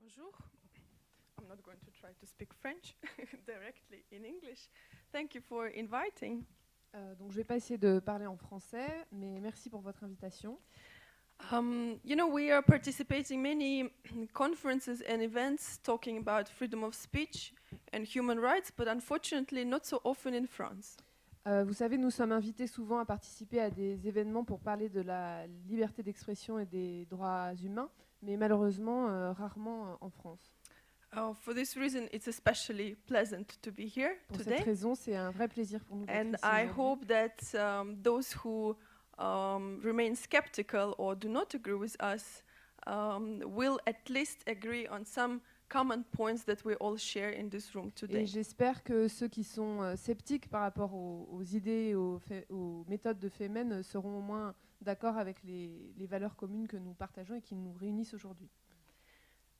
Bonjour. I'm not going to try to speak French directly in English. Thank you for inviting. Donc je ne vais pas essayer de parler en français, mais merci pour votre invitation. We are participating many conferences and events talking about freedom of speech and human rights, but unfortunately not so often in France. Vous savez, nous sommes invités souvent à participer à des événements pour parler de la liberté d'expression et des droits humains, mais malheureusement rarement en France. For this reason, it's especially pleasant to be here Pour today. cette raison, c'est un vrai plaisir pour nous d'être And ici I aujourd'hui. hope that those who remain skeptical or do not agree with us will at least agree on some common points that we all share in this room Et today. j'espère que ceux qui sont sceptiques par rapport aux idées et aux méthodes de Femen seront au moins d'accord avec les valeurs communes que nous partageons et qui nous réunissent aujourd'hui.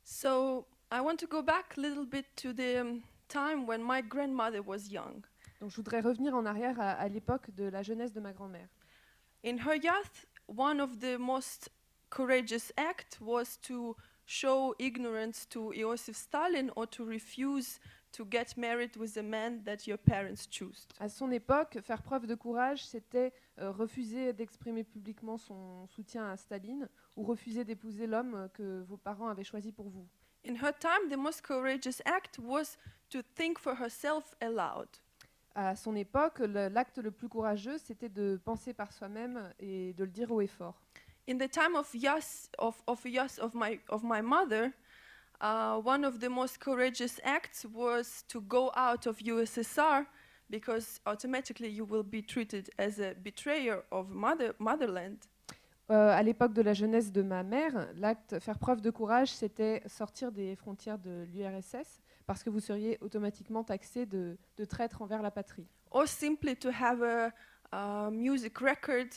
So I want to go back a little bit to the time when my grandmother was young. Donc je voudrais revenir en arrière à l'époque de la jeunesse de ma grand-mère. In her youth, one of the most courageous acts was to show ignorance to Iosif Stalin or to refuse to get married with a man that your parents chose. À son époque, faire preuve de courage, c'était refuser d'exprimer publiquement son soutien à Staline ou refuser d'épouser l'homme que vos parents avaient choisi pour vous. In her time, the most courageous act was to think for herself aloud. À son époque, l'acte le plus courageux, c'était de penser par soi-même et de le dire haut et fort. In the time of my mother, one of the most courageous acts was to go out of USSR because automatically you will be treated as a betrayer of motherland. À l'époque de la jeunesse de ma mère, faire preuve de courage, c'était sortir des frontières de l'URSS parce que vous seriez automatiquement taxé de traître envers la patrie. Or simply to have a music record,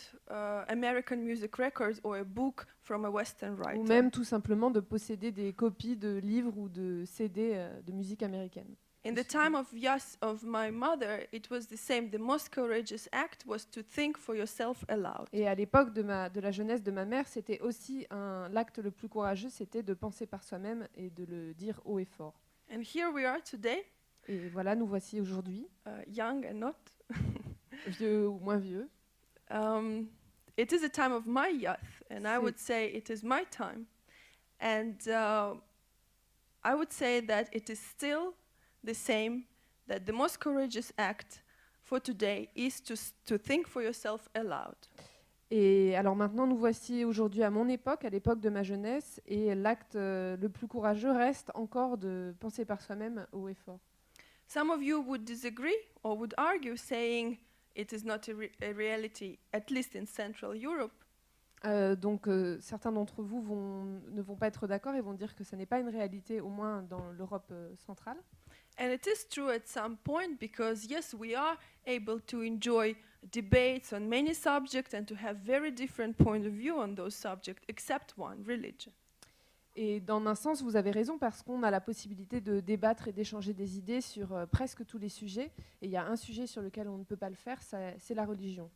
American music record, or a book from a Western writer. Ou même tout simplement de posséder des copies de livres ou de CD de musique américaine. In the time of my mother, it was the same. The most courageous act was to think for yourself aloud. Et à l'époque de la jeunesse de ma mère, c'était aussi l'acte le plus courageux, c'était de penser par soi-même et de le dire haut et fort. And here we are today, Et voilà, nous voici aujourd'hui, young and not. vieux ou moins vieux. It is a time of my youth, and I would say it is my time. And I would say that it is still the same, that the most courageous act for today is to think for yourself aloud. Et alors maintenant, nous voici aujourd'hui à mon époque, à l'époque de ma jeunesse, et l'acte le plus courageux reste encore de penser par soi-même haut et fort. Some of you would disagree or would argue, saying it is not a reality, at least in Central Europe. Donc certains d'entre vous ne vont pas être d'accord et vont dire que ce n'est pas une réalité, au moins dans l'Europe centrale. And it is true at some point because, yes, we are able to enjoy debates on many subjects and to have very different point of view on those subjects, except one, religion. Et dans un sens, vous avez raison, parce qu'on a la possibilité de débattre et d'échanger des idées sur presque tous les sujets. Et il y a un sujet sur lequel on ne peut pas le faire, c'est la religion.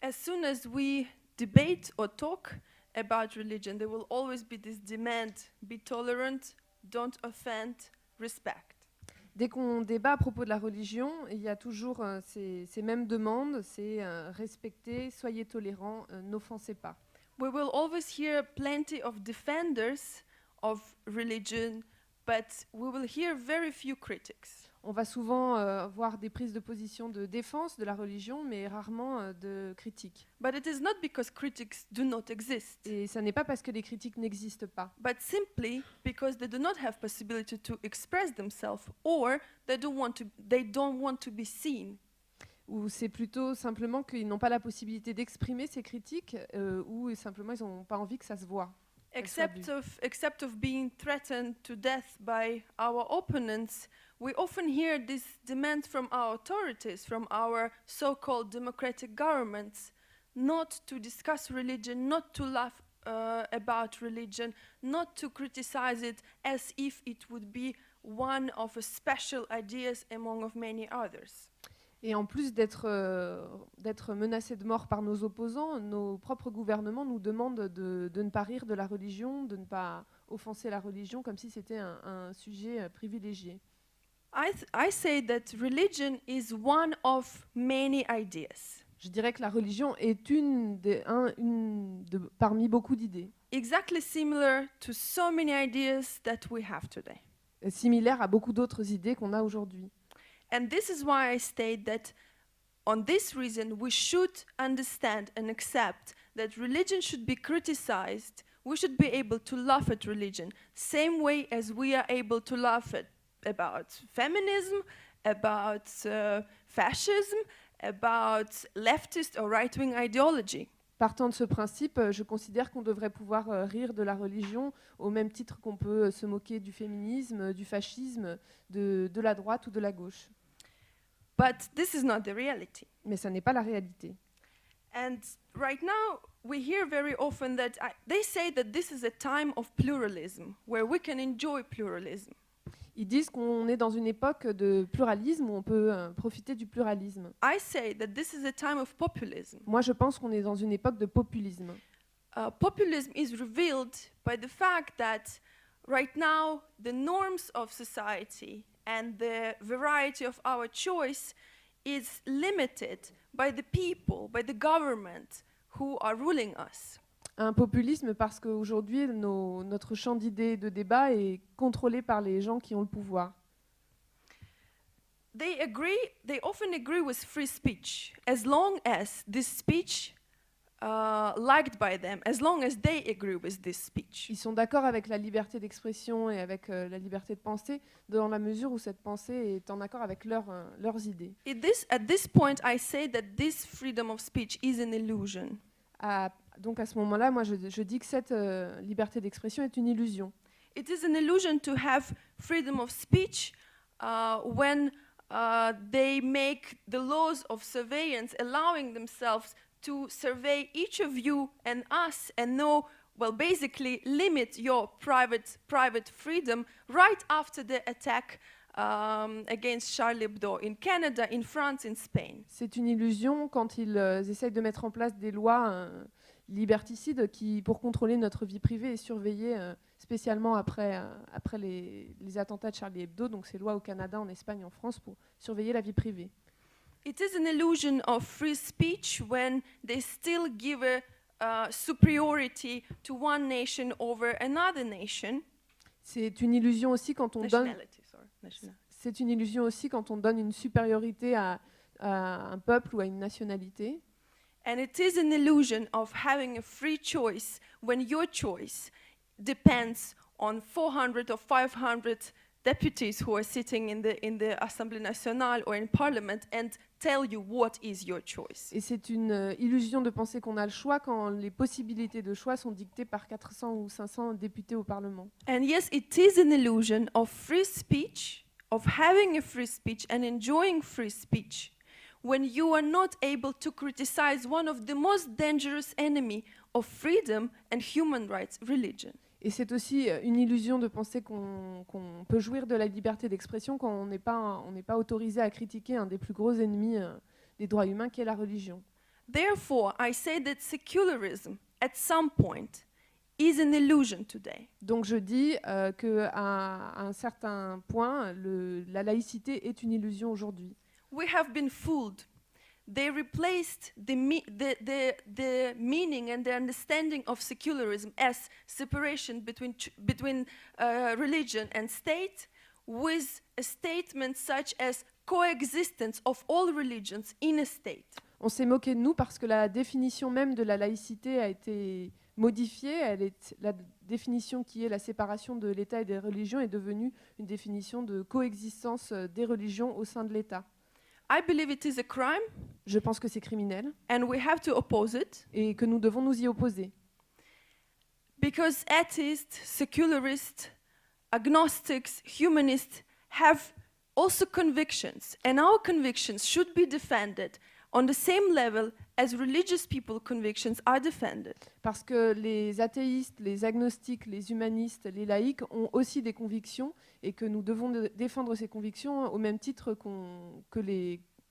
As soon as we debate or talk about religion, there will always be this demand: be tolerant, don't offend, respect. Dès qu'on débat à propos de la religion, il y a toujours ces mêmes demandes, c'est respecter, soyez tolérants, n'offensez pas. We will always hear plenty of defenders of religion, but we will hear very few critics. On va souvent voir des prises de position de défense de la religion, mais rarement de critiques. But it is not because critics do not exist, Et ça n'est pas parce que les critiques n'existent pas, but simply because they do not have possibility to express themselves, or they don't want to be seen. ou c'est plutôt simplement qu'ils n'ont pas la possibilité d'exprimer ces critiques, ou simplement ils n'ont pas envie que ça se voit. Except of being threatened to death by our opponents, we often hear this demand from our authorities, from our so-called democratic governments, not to discuss religion, not to laugh about religion, not to criticize it as if it would be one of a special ideas among of many others. Et en plus d'être menacés de mort par nos opposants, nos propres gouvernements nous demandent de ne pas rire de la religion, de ne pas offenser la religion comme si c'était un sujet privilégié. I say that religion is one of many ideas, Je dirais que la religion est une parmi beaucoup d'idées, exactly similar to so many ideas that we have today. similaire à beaucoup d'autres idées qu'on a aujourd'hui. And this is why I state that on this reason we should understand and accept that religion should be criticized. We should be able to laugh at religion, same way as we are able to laugh about feminism, about fascism, about leftist or right-wing ideology. Partant de ce principe, je considère qu'on devrait pouvoir rire de la religion au même titre qu'on peut se moquer du féminisme, du fascisme, de la droite ou de la gauche. But this is not the reality. Mais ça n'est pas la réalité. And right now, we hear very often that they say that this is a time of pluralism, where we can enjoy pluralism. Ils disent qu'on est dans une époque de pluralisme où on peut profiter du pluralisme. I say that this is a time of populism. Moi, je pense qu'on est dans une époque de populisme. Populism is revealed by the fact that right now the norms of society and the variety of our choice is limited by the people, by the government who are ruling us. Un populisme parce qu'aujourd'hui, notre champ d'idées et de débat est contrôlé par les gens qui ont le pouvoir. They often agree with free speech, as long as this speech liked by them, as long as they agree with this speech. Ils sont d'accord avec la liberté d'expression et avec la liberté de penser, dans la mesure où cette pensée est en accord avec leurs idées. At this point, I say that this freedom of speech is an illusion. Donc à ce moment-là, moi je dis que cette liberté d'expression est une illusion. It is an illusion to have freedom of speech when they make the laws of surveillance allowing themselves to survey each of you and us and know, well, basically limit your private freedom right after the attack against Charlie Hebdo in Canada, in France, in Spain. C'est une illusion quand ils essayent de mettre en place des lois liberticides pour contrôler notre vie privée et surveiller spécialement après les attentats de Charlie Hebdo, donc ces lois au Canada, en Espagne, en France, pour surveiller la vie privée. It is an illusion of free speech when they still give a superiority to one nation over another nation. C'est une illusion aussi quand on donne. Nationality, sorry. C'est une illusion aussi quand on donne une supériorité à un peuple ou à une nationalité. And it is an illusion of having a free choice when your choice depends on 400 or 500 deputies who are sitting in the Assemblée nationale or in parliament and tell you what is your choice. Et c'est une illusion de penser qu'on a le choix quand les possibilités de choix sont dictées par 400 ou 500 députés au Parlement. And yes, it is an illusion of free speech, of having a free speech and enjoying free speech when you are not able to criticize one of the most dangerous enemy of freedom and human rights, religion. Et c'est aussi une illusion de penser qu'on peut jouir de la liberté d'expression quand on n'est pas autorisé à critiquer un des plus gros ennemis des droits humains, qui est la religion. Therefore, I say that secularism, at some point, is an illusion today. Donc je dis qu'à un certain point, la laïcité est une illusion aujourd'hui. We have been fooled. They replaced the meaning and the understanding of secularism as separation between religion and state with a statement such as coexistence of all religions in a state. On s'est moqué de nous parce que la définition même de la laïcité a été modifiée. La définition qui est la séparation de l'État et des religions est devenue une définition de coexistence des religions au sein de l'État. I believe it is a crime. Je pense que c'est criminel And we have to oppose it. et que nous devons nous y opposer. Because atheists, secularists, agnostics, humanists have also convictions. And our convictions should be defended on the same level as religious people's convictions are defended. Parce que les athéistes, les agnostiques, les humanistes, les laïcs ont aussi des convictions et que nous devons défendre ces convictions au même titre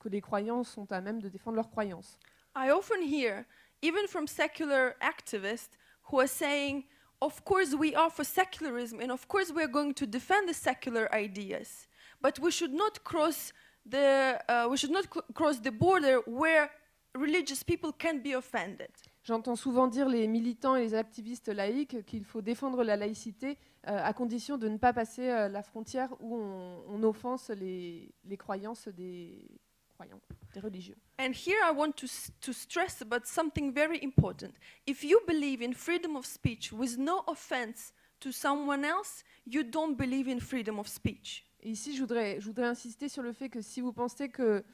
que les croyants sont à même de défendre leurs croyances. I often hear, even from secular activists, who are saying, of course we are for secularism and of course we are going to defend the secular ideas, but we should not cross the border where religious people can be offended. J'entends souvent dire les militants et les activistes laïcs qu'il faut défendre la laïcité à condition de ne pas passer la frontière où on offense les croyances des croyants, des religieux. And here I want to stress about something very important. If you believe in freedom of speech with no offense to someone else, you don't believe in freedom of speech. Et ici, je voudrais insister sur le fait que si vous pensez que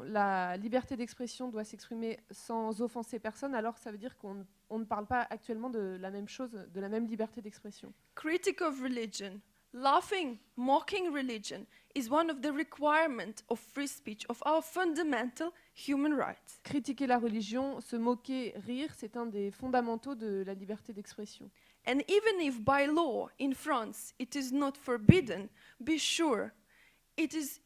la liberté d'expression doit s'exprimer sans offenser personne, alors ça veut dire qu'on ne parle pas actuellement de la même chose, de la même liberté d'expression. Critique of religion, laughing, mocking religion is one of the requirements of free speech, of our fundamental human rights. Critiquer la religion, se moquer, rire, c'est un des fondamentaux de la liberté d'expression. And even if by law in France it is not forbidden, be sure it is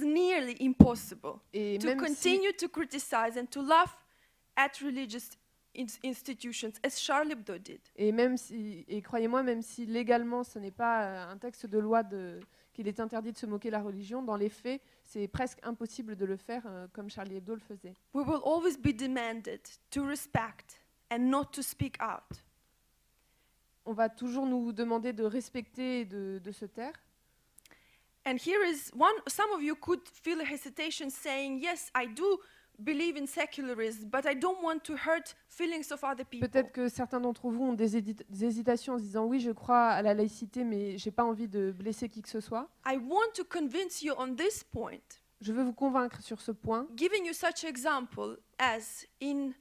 nearly impossible Et to même continue to criticize and to laugh at religious institutions as Charlie Hebdo did. Et croyez-moi, même si légalement ce n'est pas un texte de loi qu'il est interdit de se moquer de la religion, dans les faits, c'est presque impossible de le faire comme Charlie Hebdo le faisait. We will always be demanded to respect and not to speak out. On va toujours nous demander de respecter et de se taire. And here is some of you could feel a hesitation saying, yes, I do believe in secularism, but I don't want to hurt feelings of other people. Peut-être que certains d'entre vous ont des hésitations en se disant oui, je crois à la laïcité, mais j'ai pas envie de blesser qui que ce soit. I want to convince you on this point, Je veux vous convaincre sur ce point giving you such example as in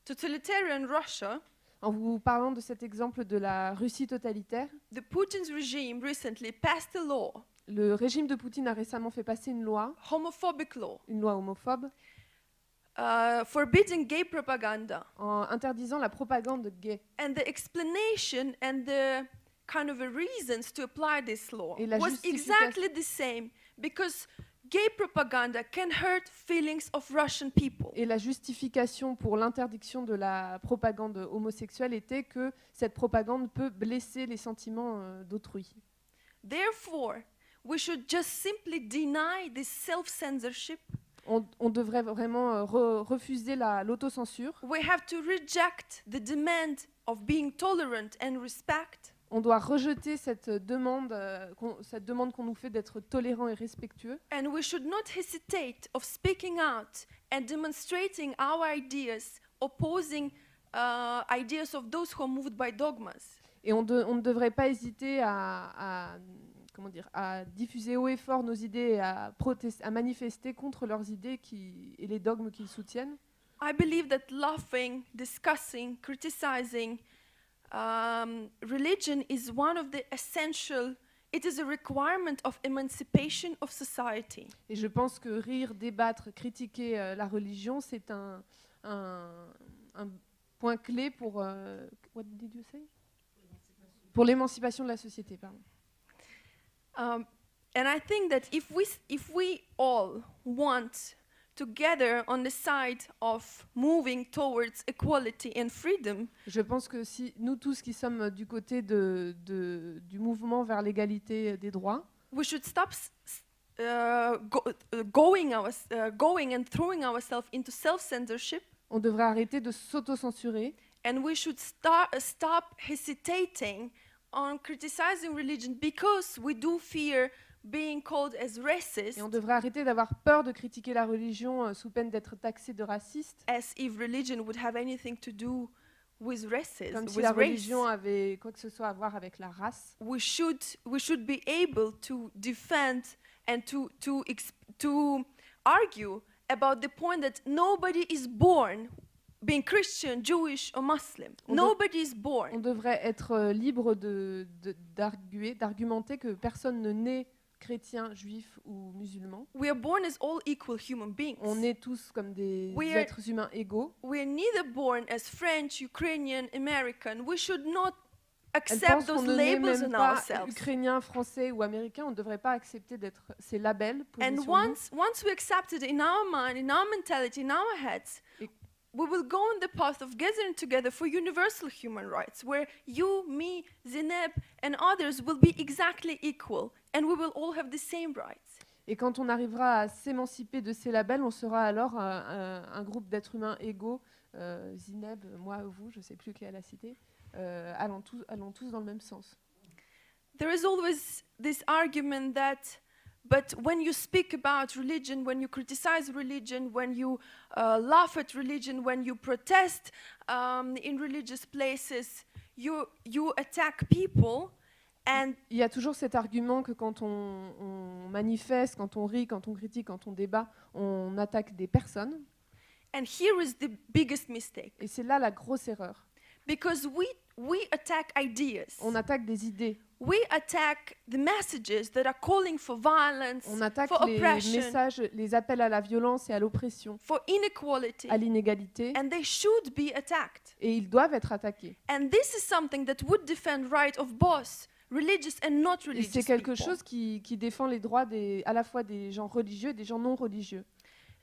totalitarian Russia, en vous parlant de cet exemple de la Russie totalitaire. the Putin's regime recently passed a law, Le régime de Poutine a récemment fait passer une loi homophobe, forbidding gay propaganda. en interdisant la propagande gay. And the explanation and the kind of a reasons to apply this law Et la was justification- exactly the same, because gay propaganda can hurt feelings of Russian people. Et la justification pour l'interdiction de la propagande homosexuelle était que cette propagande peut blesser les sentiments d'autrui. Therefore, we should just simply deny this self-censorship. On devrait vraiment refuser l'autocensure. We have to reject the demand of being tolerant and respect. On doit rejeter cette demande qu'on nous fait d'être tolérant et respectueux. And we should not hesitate of speaking out and demonstrating our ideas, opposing ideas of those who are moved by dogmas. Et on ne devrait pas hésiter à diffuser haut et fort nos idées et à manifester contre leurs idées et les dogmes qu'ils soutiennent. I believe that laughing, discussing, criticizing religion is one of the essential, it is a requirement of emancipation of society. Et je pense que rire, débattre, critiquer la religion, c'est un point clé pour what did you say? Pour l'émancipation de la société, pardon. And I think that if we all want to gather on the side of moving towards equality and freedom, Je pense que si nous tous qui sommes du côté du mouvement vers l'égalité des droits, we should stop going and throwing ourselves into self-censorship, on devrait arrêter de s'autocensurer and we should stop hesitating on criticizing religion because we do fear being called as racist, et on devrait arrêter d'avoir peur de critiquer la religion sous peine d'être taxé de raciste, as if religion would have anything to do with racism, comme si with la race. religion avait quoi que ce soit à voir avec la race. We should be able to defend and to argue about the point that nobody is born being Christian, Jewish or Muslim. Nobody is On born. devrait être libre d'argumenter que personne ne naît chrétien, juif ou musulman. We are born as all equal human beings. On est tous comme des We are- êtres humains égaux. We are neither born as French, Ukrainian, American. We should not accept pense those qu'on ne naît labels même on pas ourselves. ukrainien, français ou américain. On ne devrait pas accepter d'être ces labels posés And sur nous. once we accept it in our mind, in our mentality, in our heads, Et- we will go on the path of gathering together for universal human rights, where you, me, Zineb, and others will be exactly equal, and we will all have the same rights. Et quand on arrivera à s'émanciper de ces labels, on sera alors un groupe d'êtres humains égaux, Zineb, moi, vous, je ne sais plus qui est à la cité, allons tous dans le même sens. There is always this argument that, but when you speak about religion, when you criticize religion, when you laugh at religion, when you protest in religious places, you attack people, and Il y a toujours cet argument que quand on manifeste, quand on rit, quand on critique, quand on débat, on attaque des personnes. here is the biggest mistake, Et c'est là la grosse erreur. because we attack ideas. On attaque des idées, We attack the messages that are calling for violence, on attaque for les oppression, messages, les appels à la violence et à l'oppression, for inequality, à l'inégalité, and they should be attacked. et ils doivent être attaqués. And this is something that would defend right of both religious and not Et religious c'est quelque people. chose qui défend les droits à la fois des gens religieux et des gens non religieux.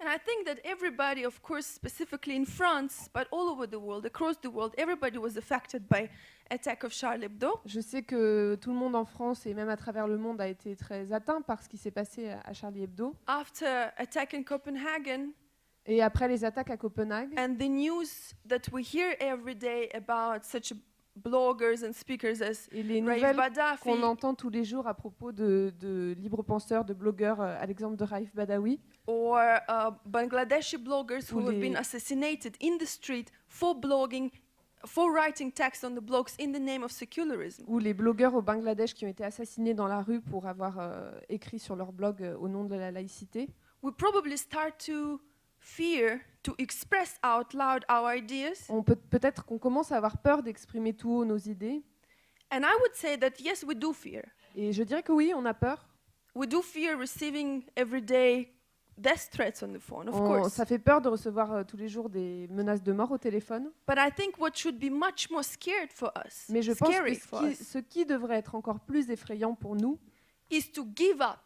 And I think that everybody, of course, specifically in France, but all over the world, across the world, everybody was affected by attack of Charlie Hebdo. Je sais que tout le monde en France et même à travers le monde a été très atteint par ce qui s'est passé à Charlie Hebdo. After attack in Copenhagen Et après les attaques à Copenhague, and the news that we hear every day about such bloggers and speakers as et les Raif nouvelles Badawi, qu'on entend tous les jours à propos de libres penseurs, de blogueurs, à l'exemple de Raif Badawi, or Bangladeshi bloggers who Ou have les- been assassinated in the street for blogging, for writing text on the blogs in the name of secularism. ou les blogueurs au Bangladesh qui ont été assassinés dans la rue pour avoir écrit sur leur blog au nom de la laïcité, We probably start to fear to express out loud our ideas. on peut-être qu'on commence à avoir peur d'exprimer tout haut nos idées. And I would say that yes, we do fear. Et je dirais que oui, on a peur. We do fear receiving everyday death threats on the phone, of course. Ça fait peur de recevoir tous les jours des menaces de mort au téléphone. But I think what should be much more scared for us, Mais je pense scary que for us, ce qui devrait être encore plus effrayant pour nous, is to give up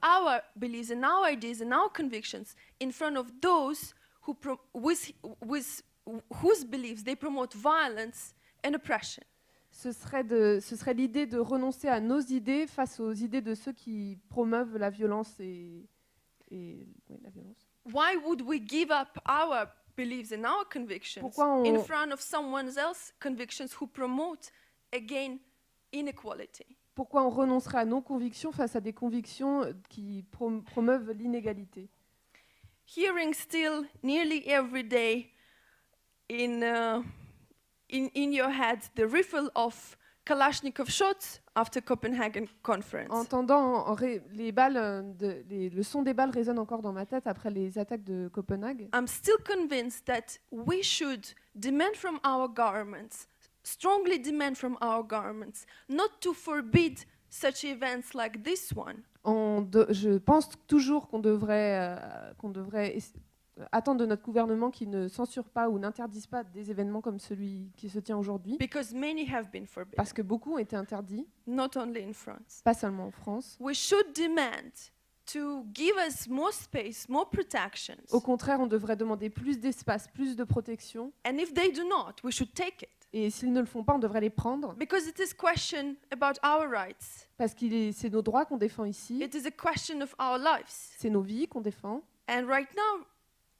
our beliefs and our ideas and our convictions in front of those whose beliefs they promote violence and oppression. ce serait l'idée de renoncer à nos idées face aux idées de ceux qui promeuvent la violence et oui, la violence. Why would we give up our beliefs and our convictions Pourquoi on- in front of someone else's convictions who promote, again, inequality? Pourquoi on renoncerait à nos convictions face à des convictions qui promeuvent l'inégalité? Hearing still nearly every day in your head the riffle of Kalashnikov shots after Copenhagen conference. Entendant les balles, le son des balles résonne encore dans ma tête après les attaques de Copenhague. I'm still convinced that we should demand from our governments, strongly demand from our governments, not to forbid such events like this one, Je pense toujours qu'on devrait attendre de notre gouvernement qu'il ne censure pas ou n'interdise pas des événements comme celui qui se tient aujourd'hui, because many have been forbidden, parce que beaucoup ont été interdits, not only in France. pas seulement en France. We should demand to give us more space, more protections. Au contraire, on devrait demander plus d'espace, plus de protection, And if they do not, we should take it. et s'ils ne le font pas, on devrait les prendre, Because it is question about our rights. parce que c'est nos droits qu'on défend ici, It is a question of our lives. c'est nos vies qu'on défend. And right now,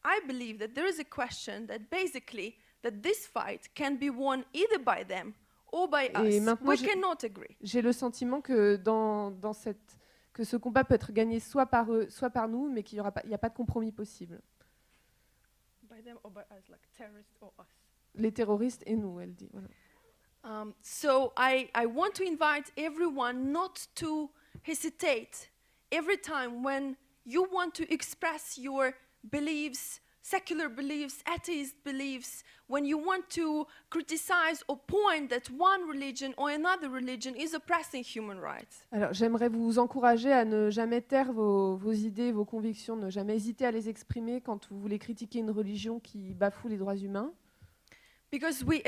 I believe that there is a question that basically that this fight can be won either by them or by Et us. maintenant, We cannot agree. J'ai le sentiment que que ce combat peut être gagné soit par eux, soit par nous, mais qu'il n'y a pas de compromis possible. By them or by us, like terrorists or us. Les terroristes et nous, elle dit. Voilà. So I want to invite everyone not to hesitate every time when you want to express your beliefs, secular beliefs, atheist beliefs, when you want to criticize or point that one religion or another religion is oppressing human rights. Alors, j'aimerais vous encourager à ne jamais taire vos idées, vos convictions, ne jamais hésiter à les exprimer quand vous voulez critiquer une religion qui bafoue les droits humains. Because we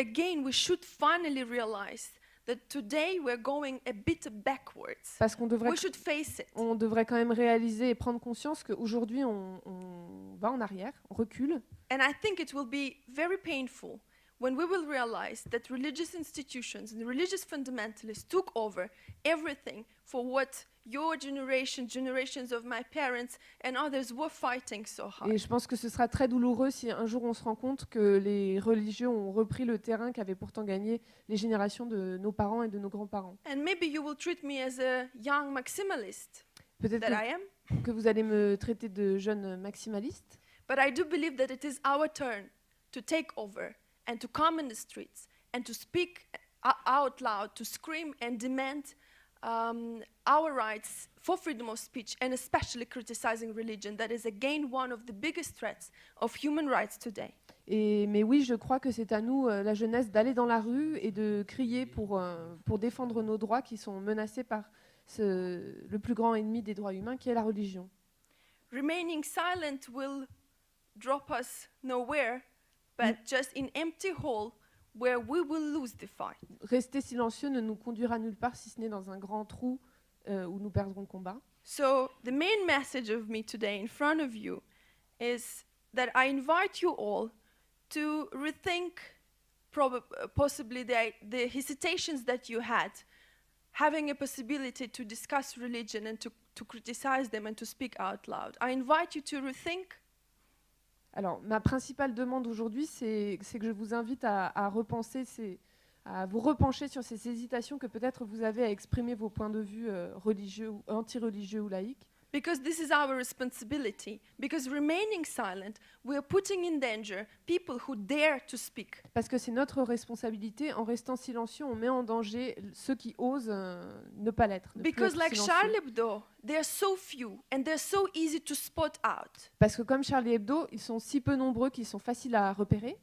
should finally realize that today we're going a bit backwards. Parce qu'on devrait, We should face it. on devrait quand même réaliser et prendre conscience qu'aujourd'hui, on va en arrière, on recule. And I think it will be very painful when we will realize that religious institutions and religious fundamentalists took over everything for what your generation, generations of my parents and others were fighting so hard. Et je pense que ce sera très douloureux si un jour on se rend compte que les religieux ont repris le terrain qu'avaient pourtant gagné les générations de nos parents et de nos grands-parents. And maybe you will treat me as a young maximalist Peut-être that I am, que vous allez me traiter de jeune maximaliste, but I do believe that it is our turn to take over and to come in the streets and to speak out loud, to scream and demand our rights for freedom of speech, and especially criticizing religion. That is again one of the biggest threats of human rights today. mais oui, je crois que c'est à nous, la jeunesse, d'aller dans la rue et de crier pour défendre nos droits qui sont menacés par le plus grand ennemi des droits humains, qui est la religion. Remaining silent will drop us nowhere, but just in empty hole where we will lose the fight. Rester silencieux ne nous conduira nulle part, si ce n'est dans un grand trou où nous perdrons le combat. So the main message of me today in front of you is that I invite you all to rethink possibly the hesitations that you had, having a possibility to discuss religion and to criticize them and to speak out loud. I invite you to rethink. Alors, ma principale demande aujourd'hui, c'est que je vous invite à repenser, à vous repencher sur ces hésitations que peut-être vous avez à exprimer vos points de vue religieux, ou anti-religieux ou laïques. Because this is our responsibility. Because remaining silent, we are putting in danger people who dare to speak. Parce que c'est notre responsabilité. En restant silencieux, on met en danger ceux qui osent ne pas l'être. ne plus Because être like silencieux. Charlie Hebdo, they are so few and they're so easy to spot out. Parce que comme Charlie Hebdo, ils sont si peu nombreux qu'ils sont faciles à repérer.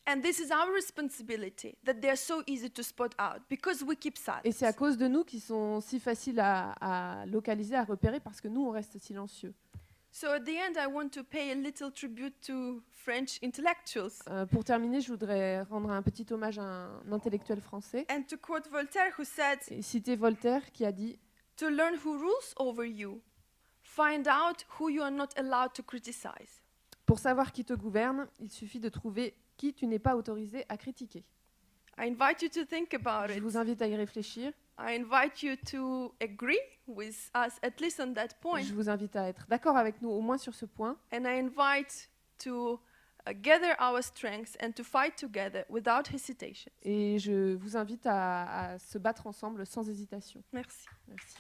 And this is our responsibility that they are so easy to spot out because we keep silent. Et c'est à cause de nous qu'ils sont si faciles à localiser, à repérer, parce que nous, on reste silencieux. So at the end, I want to pay a little tribute to French intellectuals Pour terminer, je voudrais rendre un petit hommage à un intellectuel français and to quote Voltaire who said, et citer Voltaire qui a dit to learn who rules over you, find out who you are not allowed to criticize. « Pour savoir qui te gouverne, il suffit de trouver qui tu n'es pas autorisé à critiquer. I invite you to think about » Je it. vous invite à y réfléchir. I invite you to agree with us, at least on that point. Je vous invite à être d'accord avec nous, au moins sur ce point. And I invite to gather our strengths and to fight together without hesitation. Et je vous invite à se battre ensemble sans hésitation. Merci. Merci.